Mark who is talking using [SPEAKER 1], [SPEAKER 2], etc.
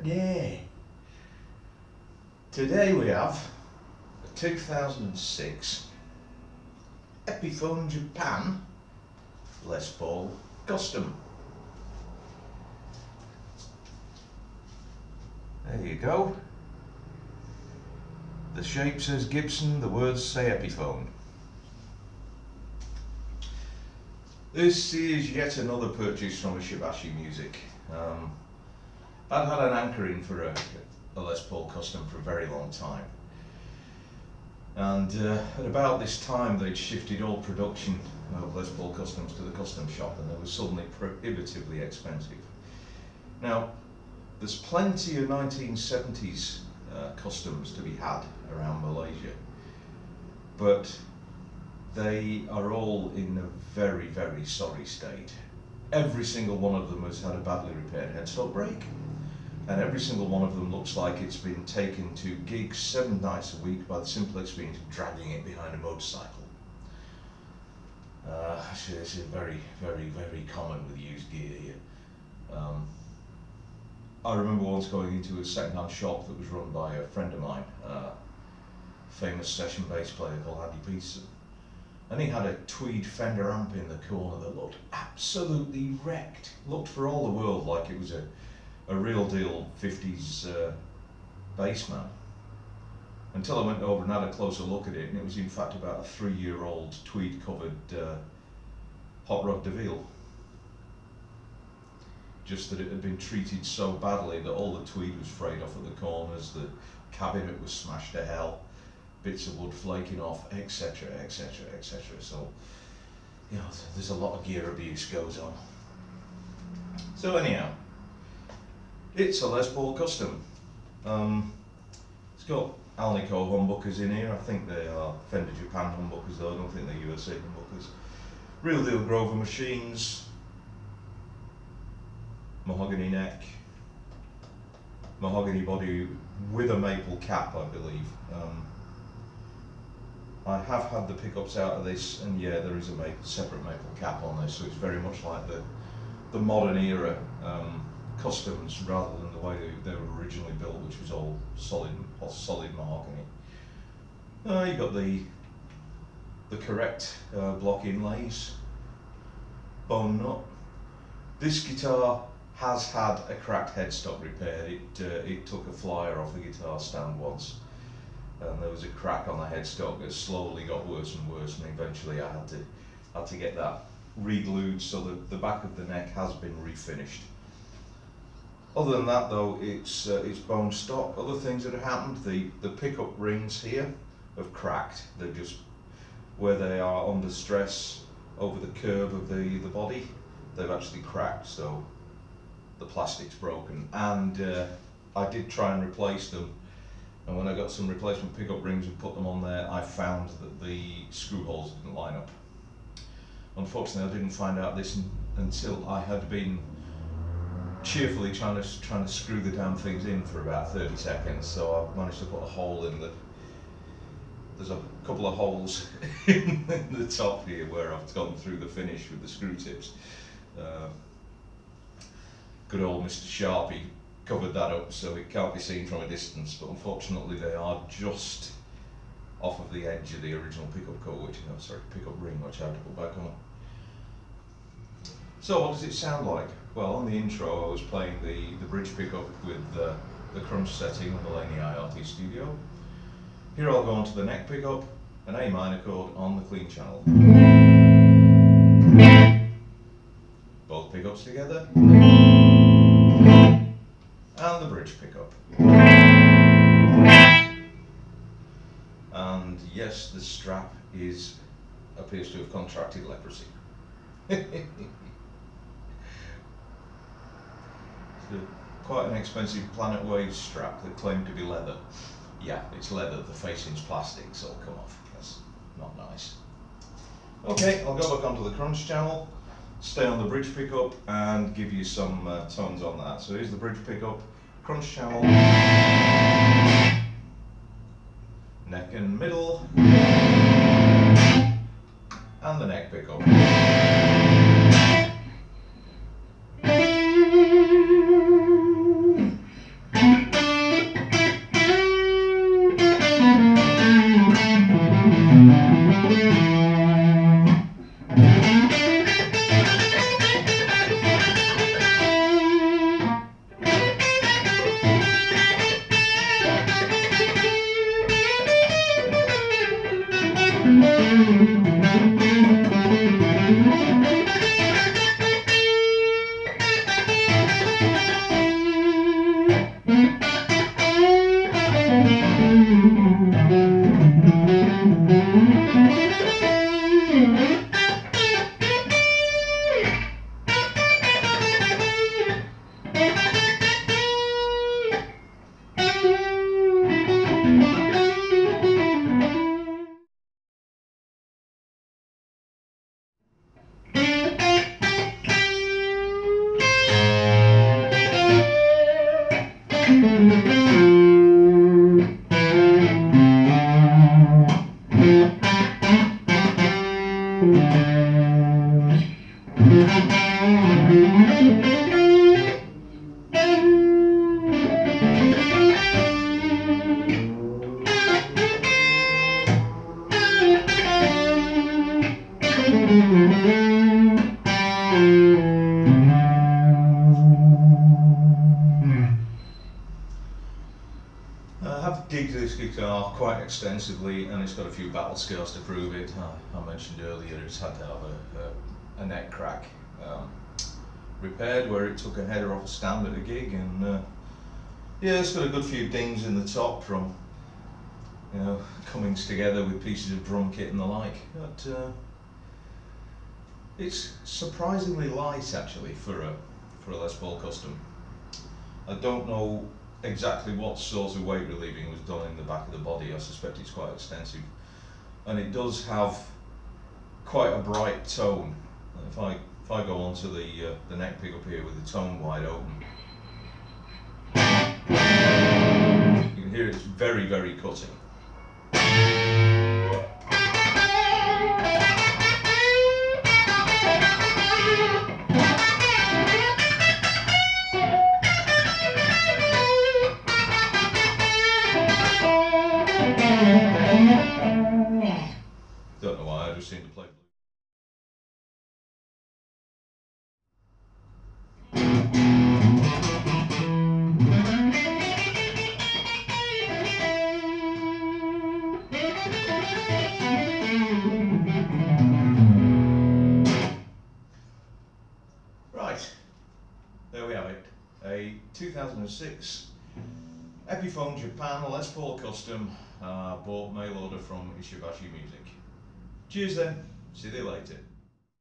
[SPEAKER 1] Yeah. Today we have a 2006 Epiphone Japan Les Paul Custom. There you go. The shape says Gibson, the words say Epiphone. This is yet another purchase from a Shibashi Music. I'd had an anchoring for a Les Paul Custom for a very long time. And at about this time they'd shifted all production of Les Paul Customs to the custom shop, and they were suddenly prohibitively expensive. Now, there's plenty of 1970s customs to be had around Malaysia, but they are all in a very, very sorry state. Every single one of them has had a badly repaired headstock brake, and every single one of them looks like it's been taken to gigs 7 nights a week by the simple experience of dragging it behind a motorcycle. Actually, this is very, very, very common with used gear here. I remember once going into a second-hand shop that was run by a friend of mine, a famous session bass player called Andy Peterson, and he had a tweed Fender amp in the corner that looked absolutely wrecked. Looked for all the world like it was a real deal 50s bassman. Until I went over and had a closer look at it, and it was in fact about a 3-year-old tweed covered Hot Rod DeVille. Just that it had been treated so badly that all the tweed was frayed off at the corners, the cabinet was smashed to hell, bits of wood flaking off, etc, etc, etc. So, you know, there's a lot of gear abuse goes on. So anyhow, it's a Les Paul Custom. It's got Alnico humbuckers in here. I think they are Fender Japan humbuckers though, I don't think they're USA humbuckers. Real deal Grover machines. Mahogany neck, mahogany body with a maple cap, I believe. I have had the pickups out of this, and yeah, there is a separate maple cap on this, so it's very much like the modern era customs rather than the way they were originally built, which was all solid mahogany. You got the correct block inlays, bone nut. This guitar has had a cracked headstock repair. It took a flyer off the guitar stand once, and there was a crack on the headstock that slowly got worse and worse, and eventually I had to get that re-glued so that the back of the neck has been refinished. Other than that though, it's bone stock. Other things that have happened, the pickup rings here have cracked. They're just where they are under stress over the curve of the body, they've actually cracked, so the plastic's broken. And I did try and replace them, and when I got some replacement pickup rings and put them on there, I found that the screw holes didn't line up. Unfortunately, I didn't find out this until I had been cheerfully trying to screw the damn things in for about 30 seconds, so I managed to put a hole in there's a couple of holes in the top here where I've gone through the finish with the screw tips. Good old Mr. Sharpie covered that up so it can't be seen from a distance, but unfortunately they are just off of the edge of the original pickup core, pickup ring, which I had to put back on. So what does it sound like? Well, on the intro I was playing the bridge pickup with the crunch setting on the Laney IRT Studio. Here I'll go on to the neck pickup, an A minor chord on the clean channel. Both pickups together. And the bridge pickup. And yes, the strap appears to have contracted leprosy. Quite an expensive Planet Wave strap that claimed to be leather. Yeah, it's leather, the facing's plastic, so it'll come off. That's not nice. Okay, I'll go back onto the crunch channel, stay on the bridge pickup, and give you some tones on that. So here's the bridge pickup, crunch channel, neck and middle, and the neck pickup. I have gigged this guitar quite extensively, and it's got a few battle scales to prove it. I mentioned earlier it's had to have a neck crack repaired where it took a header off a stand at a gig, and yeah, it's got a good few dings in the top from, you know, comings together with pieces of drum kit and the like. But it's surprisingly light actually for a Les Paul Custom. I don't know exactly what sort of weight relieving was done in the back of the body. I suspect it's quite extensive, and it does have quite a bright tone. If I go onto the neck pickup here with the tone wide open, you can hear it's very, very cutting. Don't know why, I just seem to play blue. Right, there we have it. A 2006 Epiphone Japan Les Paul Custom, bought mail order from Ishibashi Music. Cheers then, see you later.